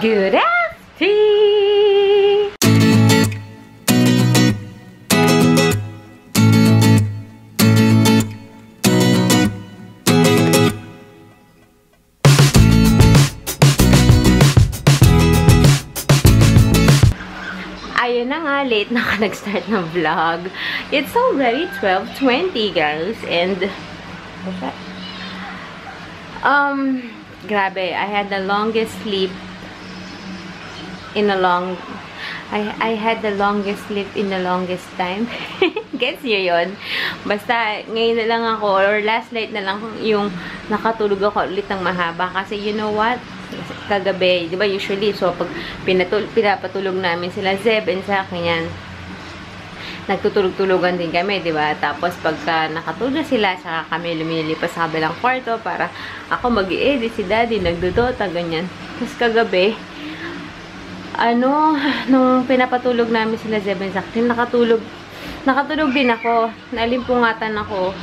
Good afternoon! Ayun na nga, late na ka nag-start ng vlog. It's already 12:20, guys. And, grabe, I had the longest sleep in a long... I had the longest sleep in the longest time. Gets nyo yun? Basta, ngayon na lang ako, or last night na lang yung nakatulog ako ulit ng mahaba. Kasi, you know what? Kagabi, di ba usually, so pag pinapatulog namin sila, Zeb and sa akin yan, nagtutulog-tulogan din kami, di ba? Tapos pagka nakatulog na sila, saka kami lumilipas sa kabilang kwarto para ako mag-i-edit, si daddy nagdodota, ganyan. Tapos kagabi, nung pinapatulog namin sila Zeb and sa akin, nakatulog din ako, nalimpungatan ako.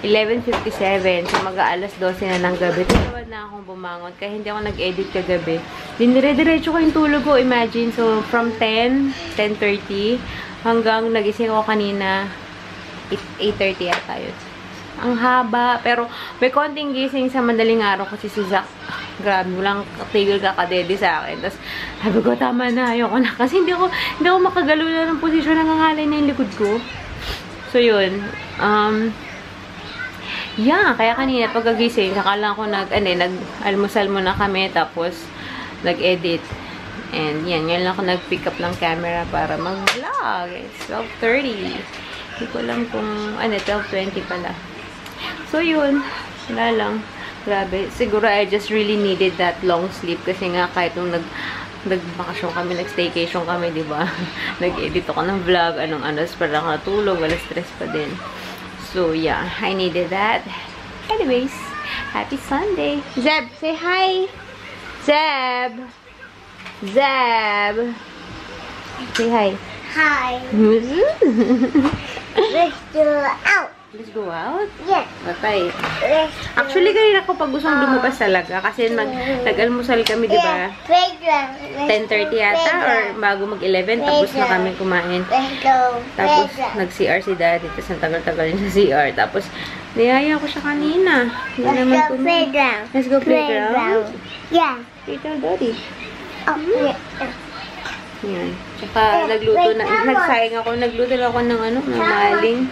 11:57. So, mag-aalas 12 na ng gabi. Tinawad na akong bumangon. Kaya hindi ako nag-edit kagabi. Dinire-diretso ko yung tulog ko. Imagine. So, from 10:30, hanggang nagising ako kanina, 8:30 yata yun. Ang haba. Pero, may konting gising sa madaling araw kasi si Zach, grabe, walang tigil kakadede sa akin. Tapos, sabi ko, tama na. Ayoko na. Kasi hindi ako makagalaw na ng posisyon. Nangangalay na yung likod ko. So, yun. Yeah, kaya kanina pagkagising, saka lang ako nag-almusal muna kami, tapos nag-edit. And yan, ngayon lang ako nag-pick up ng camera para mag-vlog. It's 12:30. Hindi ko alam kung, 12:20 pala. So yun, wala lang. Grabe. Siguro I just really needed that long sleep kasi nga kahit nung nag-vacation kami, nag-staycation kami, di ba? Nag-edit ako ng vlog, anong para ako natulog, wala stress pa din. So, yeah, I needed that. Anyways, happy Sunday. Zeb, say hi. Zeb. Zeb. Say hi. Hi. Let's go out. Let's go out? Yes. Batay. Actually, kanina ko pag gustong lumabas talaga. Kasi nag-almusal kami, di ba? 10:30 yata or bago mag-11. Tapos na kami kumain. Tapos nag-CR si daddy. Tapos ang tagal-tagal din sa CR. Tapos, niyaya ko siya kanina. Let's go playground. Let's go playground? Yeah. You tell daddy. Oh, yeah. Yan. Tsaka nagsayang ako. Nagluto ako ng ng maling.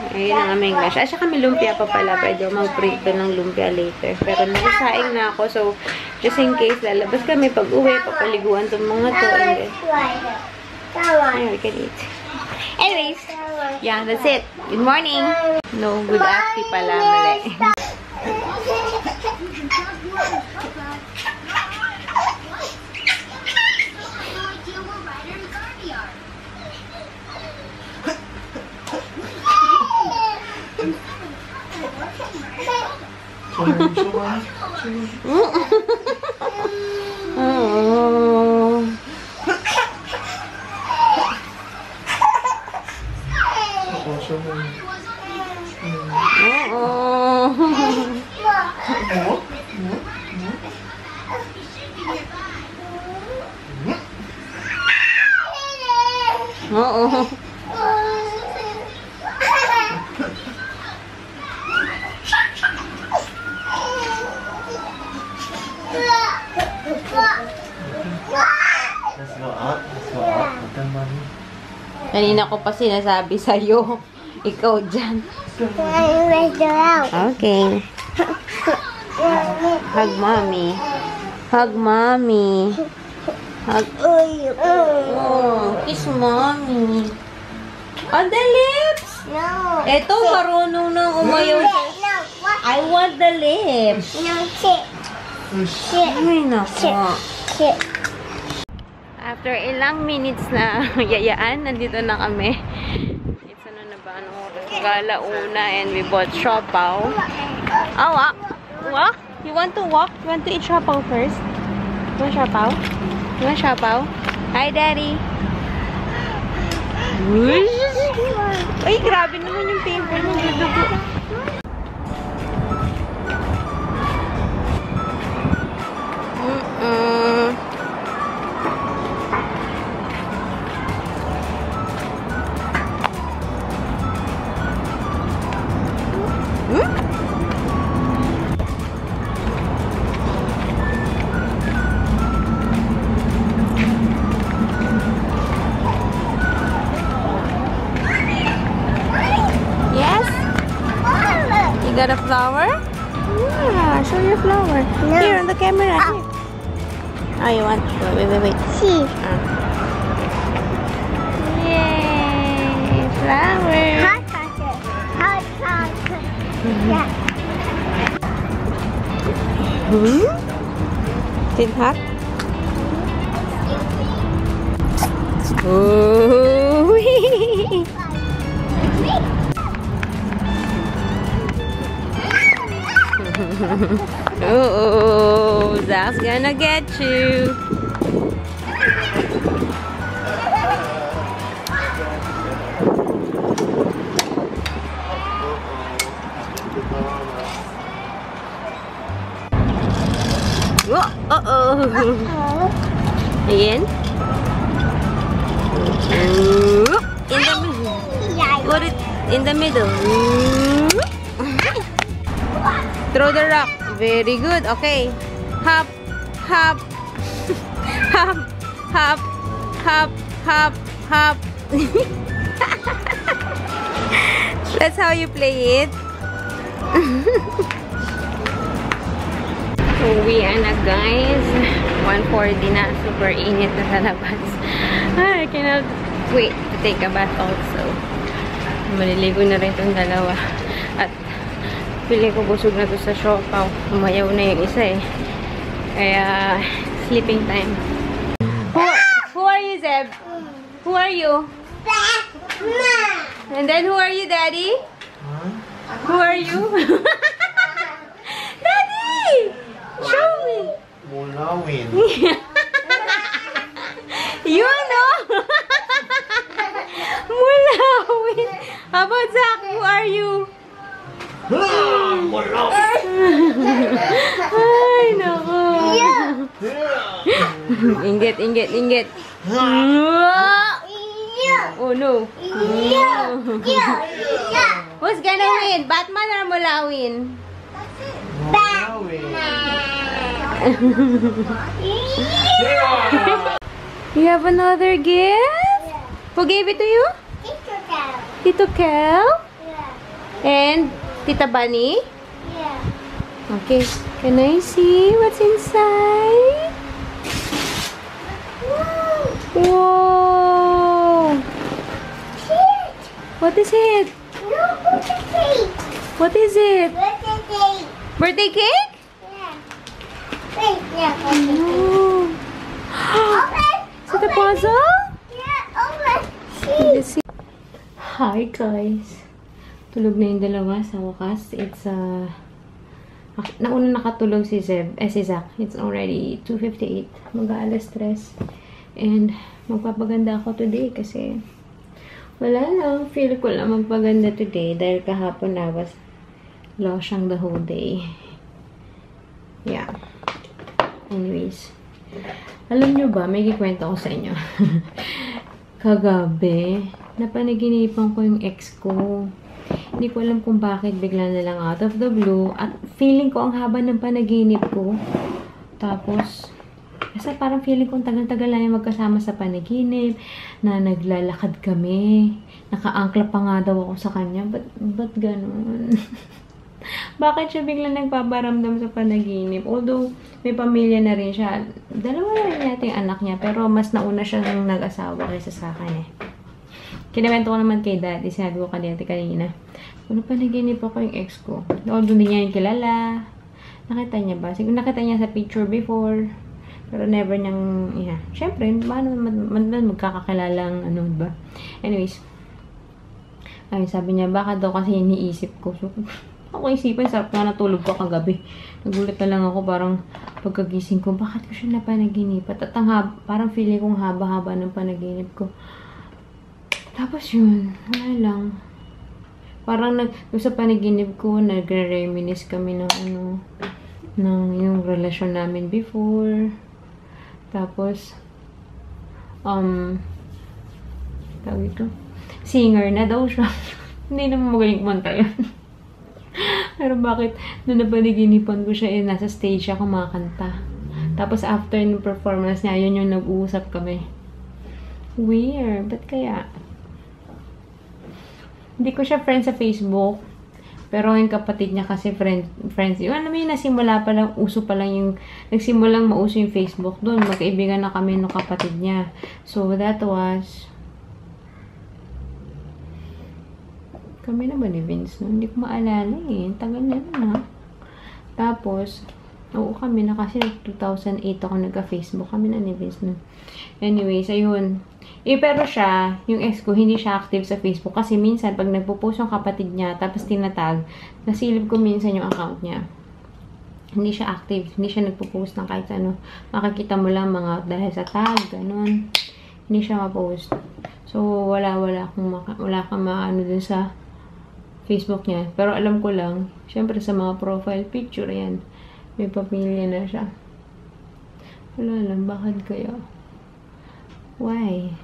Ayun ang aming lunch. Asya kami lumpia pa pala. Pwede mag-print ng lumpia later. Pero nagsasaing na ako. So, just in case, lalabas kami pag uwi, papaliguan itong mga to. And we can eat. Anyways, yeah, that's it. Good morning. No, good afternoon pala. Mali. Kanina ko pa sinasabi sa'yo. Ikaw dyan. Okay. Hug mommy. Hug mommy. Hug. Kiss mommy. On the lips. No. Eto, marunong nang umayaw. No. I want the lips. No, sit. Sit. Ay, nako. Sit. After ilang minutes na yayaan, nandito na kami. It's na ba? Anong oras? Galauna and we bought siopaw. Oh, walk? You want to walk? You want to eat siopaw first? You want siopaw? You want siopaw? Hi, Daddy. Ay, grabe naman yung paper mo. flower. No. Here, on the camera. Here. Oh, you want? Wait. See. Yay! Flower. Hot chocolate. Hot chocolate. Yeah. Is it hot? Ooh. Oh, Zach's gonna get you. Uh-oh. Again. In the middle. Put it in the middle. Throw the rock. Very good. Okay. Hop. Hop. Hop. Hop. Hop. Hop. Hop. That's how you play it. Uwian na guys. 1:40 na. Super init na sa labas. I cannot wait to take a bath also. Maliligo na rin itong dalawa. At pili ko busog na to sa siopaw. Umayaw na yung isa eh. Kaya sleeping time. Who are you, Zeb? Who are you? And then who are you, Daddy? Who are you? Daddy! Show me! Mulawin. You know? Mulawin. How about Zach? Who are you? Ay, nako. Inggit. Oh, no. Who's gonna win? Batman or Mulawin? You have another gift? Who gave it to you? Tito Kel? And Tita Bunny? Okay. Can I see what's inside? Whoa! What is it? What is it? Birthday cake? Oh. Is it a puzzle? Let's see. Hi guys. Tulog na yung dalawa sa wakas. It's nauna nakatulog si Zeb, si Zach. It's already 2:58. Mag-aalas 3. And magpapaganda ako today kasi wala lang. Feel ko lang magpaganda today dahil kahapon I was losyang the whole day. Yeah. Anyways. Alam nyo ba, may kikwento ko sa inyo. Kagabi, napanaginipan ko yung ex ko. Hindi ko alam kung bakit bigla na lang out of the blue. At feeling ko ang haba ng panaginip ko. Tapos, kasi parang feeling ko ang tagal-tagal na yung magkasama sa panaginip. Na naglalakad kami. Naka-angkla pa nga daw ako sa kanya. Ba't ganun? Bakit siya bigla nagpaparamdam sa panaginip? Although, may pamilya na rin siya. Dalawa na rin natin anak niya. Pero mas nauna siyang nag-asawa kaysa sa akin eh. Kinawento ko naman kay Daddy. Sinabi ko kanina. Ano panaginip ako yung ex ko? Although hindi niya yung kilala. Nakita niya ba? Siguro nakita niya sa picture before. Pero never niyang, yeah. Siyempre, paano magkakakilalang, ano ba? Anyways. Ayun, sabi niya, baka daw kasi iniisip ko. So, ako isipin, sarap na natulog ko kagabi. Nagulat na lang ako, parang pagkagising ko, bakit ko siya napanaginipan? At parang feeling kong haba-haba ng panaginip ko. Tapos yun, wala lang. Parang sa panaginip ko, nagre-reminisce kami ng ng yung relasyon namin before. Tapos, tawag ito, singer na daw siya. Hindi naman magaling kumanta yun. Pero bakit, nung napanaginipan ko siya, nasa stage siya kumakanta. Tapos after ng performance niya, yun yung nag-uusap kami. Weird. Ba't kaya? Hindi ko siya friend sa Facebook. Pero yung kapatid niya kasi friends, yung alam mo yun, nasimula pa lang, uso pa lang yung, nagsimulang mauso yung Facebook doon. Magkaibigan na kami ng kapatid niya. So, that was, kami na ba ni Vince no? Hindi ko maalala eh. Tagal na na. Tapos, oo kami na kasi 2008 ako nagka-Facebook. Kami na ni Vince no. Anyways, ayun. Pero siya, yung ex ko, hindi siya active sa Facebook. Kasi minsan, pag nagpo-post yung kapatid niya, tapos tinatag, nasilip ko minsan yung account niya. Hindi siya active. Hindi siya nagpo-post ng kahit ano. Makikita mo lang mga dahil sa tag, ganun. Hindi siya ma-post. So, wala kang maano dun sa Facebook niya. Pero alam ko lang, syempre sa mga profile picture, yan. May pamilya na siya. Wala lang, bakit kaya? Why?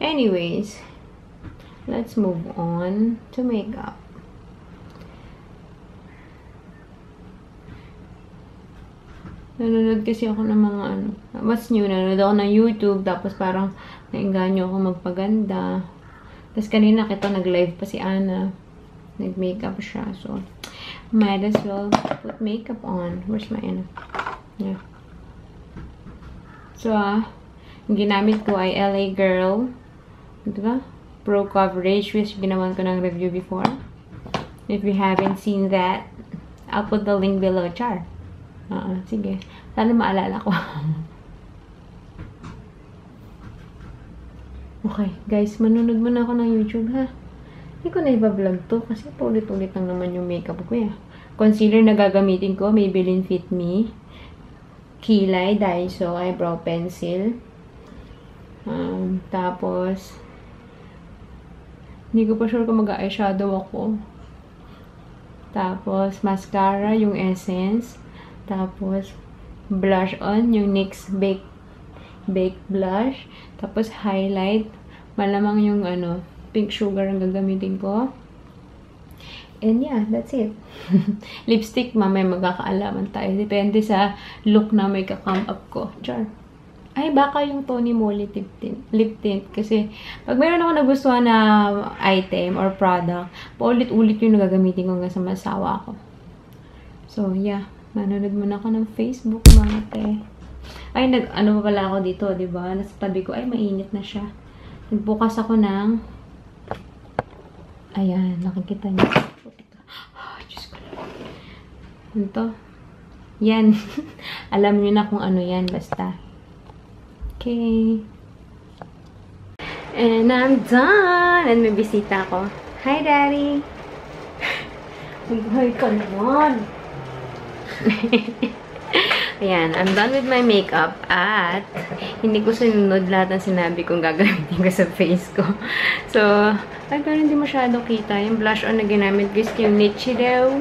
Anyways, let's move on to makeup. Nanonood kasi ako ng mga ano, what's new, nanonood ako ng YouTube, tapos parang nainganyo ako magpaganda. Tapos kanina kita nag-live pa si Ana. Nag-makeup siya, so might as well put makeup on. Where's my Ana? Yeah. So, yung ginamit ko ay LA Girl. Diba? Pro Coverage, which ginawan ko ng review before. If you haven't seen that, I'll put the link below. Char. Sige. Sana maalala ko. Okay, guys. Manunod muna ako ng YouTube, ha? Hindi ko na iba-vlog to kasi paulit-ulit lang naman yung makeup ko, ya. Concealer na gagamitin ko, Maybelline Fit Me. Kilay, Daiso, eyebrow pencil. Tapos, hindi ko pa sure kung mag-eyeshadow ako. Tapos, mascara, yung Essence. Tapos, blush on, yung NYX Baked Blush. Tapos, highlight. Malamang yung, pink sugar ang gagamitin ko. And yeah, that's it. Lipstick, mamaya magkakaalaman tayo. Depende sa look na may ka-come up ko. Char. Ay, baka yung Tony Moly lip tint. Kasi, pag meron ako nagustuhan na item or product, paulit-ulit yung nagagamitin ko hanggang sa masawa ako. So, yeah. Manonood muna ako ng Facebook, mga te. Ay, ano pa pala ako dito, diba? Nasa tabi ko, ay, mainit na siya. Nagbukas ako ng, ayan, nakikita niyo. Diyos ko lang. Ano to? Yan. Alam niyo na kung ano yan, basta. Okay. And I'm done! And may bisita ako. Hi, Daddy! Hi ka naman! Ayan, I'm done with my makeup at hindi ko sinunod lahat ng sinabi kong gagamitin ko sa face ko. So, ay, pero hindi masyado kita. Yung blush on na ginamit ko is yung Nichido.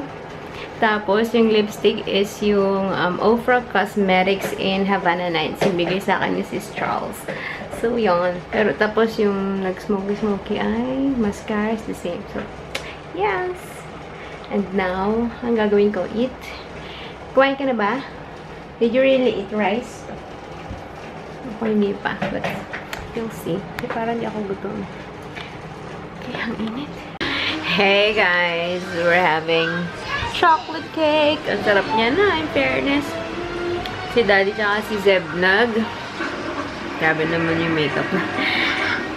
Tapos, yung lipstick is yung Ofra Cosmetics in Havana Nights. Yung bigay sa akin ni Sis Charles. So, yun. Pero tapos, yung nag-smoky ay mascara is the same. So, yes. And now, ang gagawin ko, eat. Kumain ka na ba? Did you really eat rice? Ako hindi pa. But, you'll see. Parang hindi ako gutom. Okay, ang init. Hey guys! We're having chocolate cake. Ang sarap niya na, in fairness. Si Daddy tsaka si Zeb grabe naman yung makeup na.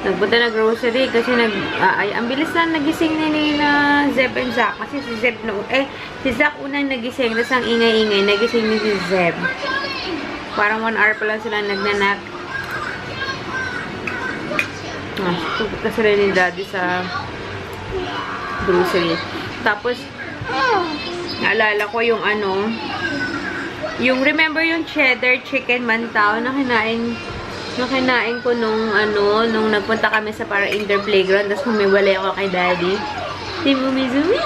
Nagpunta na grocery kasi ang bilis na nagising ni na Zeb and Zach. Kasi si Zeb si Zach unang nagising. Tapos ang ingay-ingay, nagising ni si Zeb. Parang 1 hour pa lang sila nagnanak. Pupunta sila ni Daddy sa grocery. Tapos, naalala ko yung remember yung cheddar chicken mantaw na kinain ko nung nagpunta kami sa para indoor playground, tapos humiwalay ako kay Daddy. Si Mumizumi.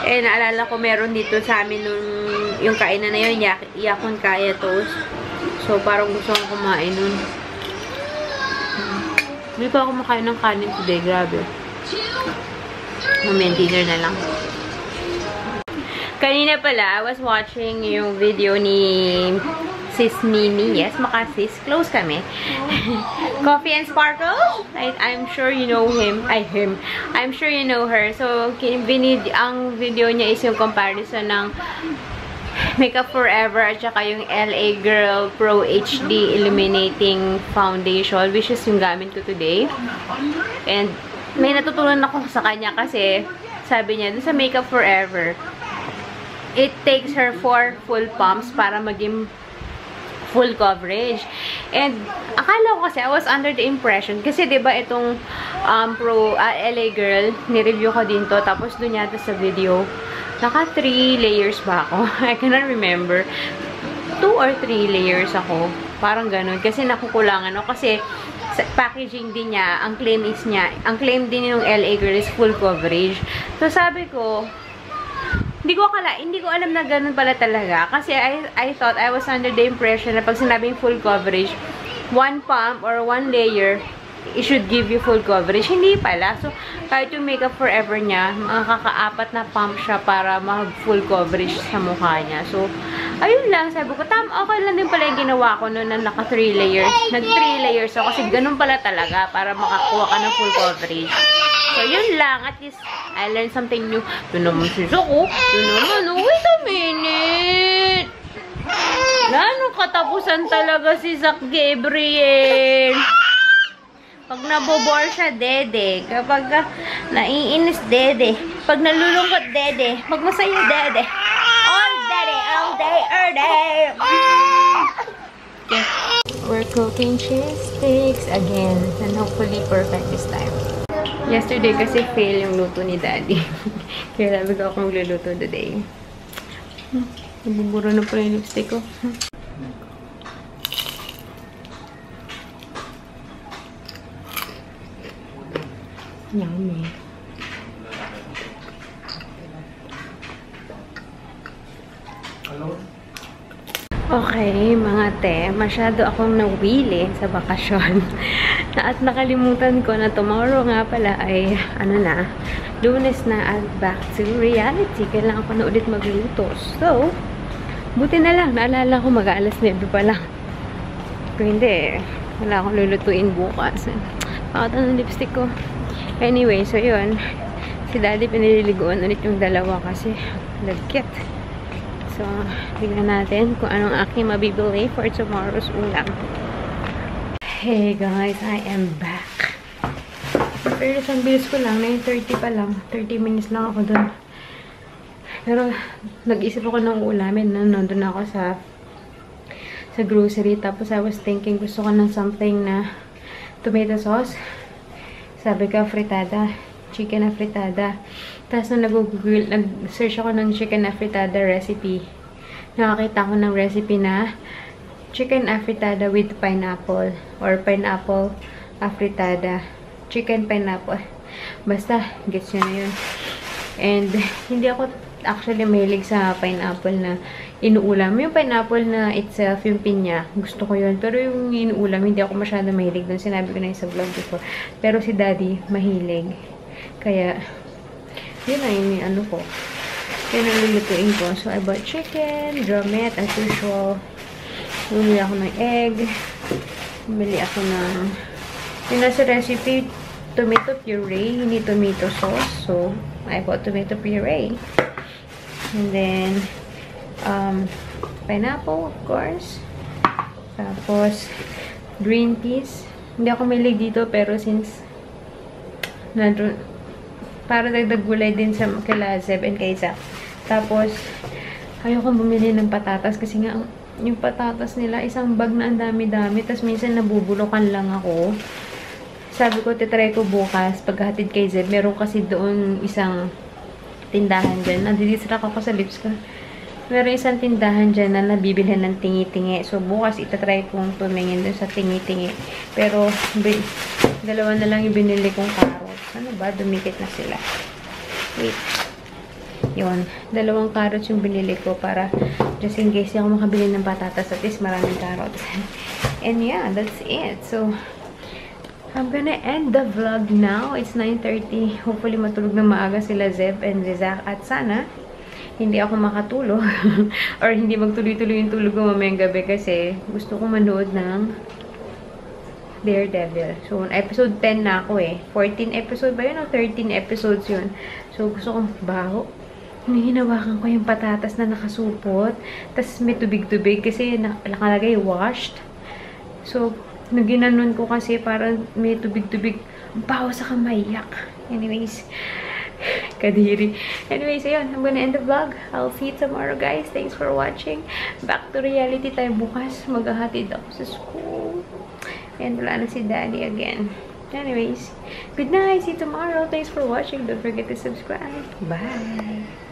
Naalala ko meron dito sa amin nung yung kainan na yun, Yakon Kaya Toast. So, parang gusto kong kumain nun. Hindi ko ako makain ng kanin today, grabe. Mamaya dinner na lang. Kanina pala, I was watching yung video ni Sis Mimi. Yes, maka-sis. Close kami. Coffee and Sparkle. I'm sure you know him. Him. I'm sure you know her. So, ang video niya is yung comparison ng Makeup Forever at saka yung LA Girl Pro HD Illuminating Foundation, which is yung gamit ko today. And may natutunan ako sa kanya kasi sabi niya, dun sa Makeup Forever, it takes her 4 full pumps para maging full coverage. And akala ko kasi, I was under the impression, kasi diba itong LA Girl, ni-review ko din to, tapos dun yata sa video, naka 3 layers ba ako? I cannot remember. 2 or 3 layers ako. Parang ganun. Kasi nakukulangan ako. Kasi sa packaging din niya, ang claim din yung LA Girl is full coverage. So sabi ko, hindi ko alam na ganun pala talaga. Kasi I thought, I was under the impression na pag sinabing full coverage, 1 pump or 1 layer, it should give you full coverage. Hindi pala. So, kahit yung Makeup Forever niya, makaka-4 na pump siya para mag-full coverage sa mukha niya. So, ayun lang. Sabi ko, okay lang din pala yung ginawa ko noon na naka 3 layers. Nag-3 layers ako kasi ganun pala talaga para makakuha ka ng full coverage. So, yun lang. At least, I learned something new. Ito naman sis ako. Ito naman. Wait a minute. Anong katapusan talaga si Zach Gabriel? Pag nabobore siya, dede. Kapag naiinis, dede. Pag nalulungkot, dede. Pag masaya, dede. All dede, all day, all day. Okay. We're cooking cheese sticks again. And hopefully perfect this time. Yesterday kasi fail yung luto ni Daddy. Kaya sabi ko akong luluto today. Nabubura na pala yung lipstick ko. Yummy. Okay, mga te, masyado akong nawili sa bakasyon. At nakalimutan ko na tomorrow nga pala ay, Lunes na at back to reality. Kailangan ko na ulit magluto. So, buti na lang, naalala ko mag-aalas 9 pa lang. Kung hindi, wala akong lulutuin bukas. Pakata ng lipstick ko. Anyway, so yun. Si Daddy pinililiguan ulit yung dalawa kasi lagkit. So, tignan natin kung anong aking mabibili for tomorrow's ulam. Hey guys, I am back. Pero isang bilis ko lang, 9:30 pa lang. 30 minutes lang ako dun. Pero, nag-isip ako ng ulamin. Nandun ako sa grocery. Tapos, I was thinking, gusto ko ng something na tomato sauce. Sabi ko, fritada. Chicken na fritada. Tapos, nung nag-search ako ng chicken na fritada recipe, nakakita ko ng recipe na chicken afritada with pineapple. Or pineapple afritada. Chicken pineapple. Basta, gets nyo na yun. And, hindi ako actually mahilig sa pineapple na inuulam. Yung pineapple na itself, yung pinya, gusto ko yun. Pero yung inuulam, hindi ako masyado mahilig doon. Sinabi ko na yung sa vlog before. Pero si Daddy, mahilig. Kaya, yun na yung ko. Yun ang lulutuin ko. So, I bought chicken, drumette, as usual. Bumili ako ng egg. Bumili ako ng, yung nasa recipe, tomato puree, hindi tomato sauce. So, I bought tomato puree. And then, pineapple, of course. Tapos, green peas. Hindi ako milig dito, pero since para dagdag gulay din sa kila Zeb and kay Zach. Tapos, ayokong bumili ng patatas kasi nga, yung patatas nila, isang bag na ang dami-dami. Tapos, minsan nabubulukan lang ako. Sabi ko, titry ko bukas. Paghahatid kay Zeb, meron kasi doon isang tindahan dyan. Nadidistract ako sa lips ko. Meron isang tindahan dyan na nabibilhan ng tingi-tingi. So, bukas itatry kong tumingin doon sa tingi-tingi. Pero, dalawa na lang yung binili kong carrots. Ano ba? Dumikit na sila. Wait. Yun. 2 carrots yung binili ko para just in case ako makabili ng patatas. At least maraming carrots. And yeah, that's it. So, I'm gonna end the vlog now. It's 9:30. Hopefully matulog na maaga sila Zeb and Zach. At sana, hindi ako makatulog or hindi magtuloy-tuloy yung tulog ko mamayang gabi kasi gusto ko manood ng Daredevil. So, episode 10 na ako eh. 14 episode ba yun o 13 episodes yun? So, gusto kong baho. Hinahawakan ko yung patatas na nakasupot. Tapos may tubig-tubig kasi nakalagay washed. So, naginanon ko kasi parang may tubig-tubig. Baho sa kamay. Yak. Anyways, kadiri. Anyways, ayun. I'm gonna end the vlog. I'll see you tomorrow, guys. Thanks for watching. Back to reality tayo bukas. Maghahatid ako sa school. And wala na si Daddy again. Anyways, good night. See you tomorrow. Thanks for watching. Don't forget to subscribe. Bye.